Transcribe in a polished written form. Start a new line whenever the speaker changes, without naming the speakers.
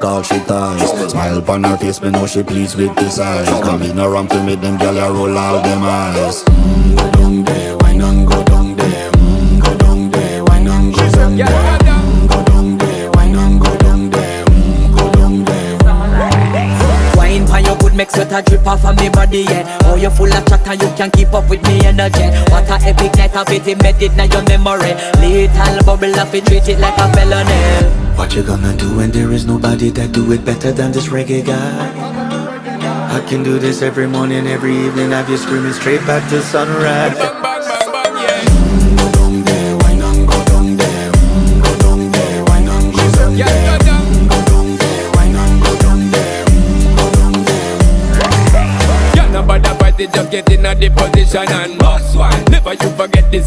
all she ties. Smile upon her face, me know she pleased with this eyes. Come in around to make them gyal a roll out them eyes. Go down there, why not go down there? Go down there, why not go down there? Go down there, why not go down there? Go down there.
Wine for your good make sweat a drip off of me body, yeah. Oh, you full of chatter, you can keep up with me energy. What a epic night of it, embedded in your memory. Little bubble of it, treat it like a felony.
What you gonna do when there is nobody that do it better than this reggae guy? I can do this every morning, every evening, have you screaming straight back to sunrise. Go down there, why not go down there? Go down there, why not go down there? Go down there, why not go down there? Go down there.
Yeah, nobody fight it, just get in a the position and boss one. Never you forget this.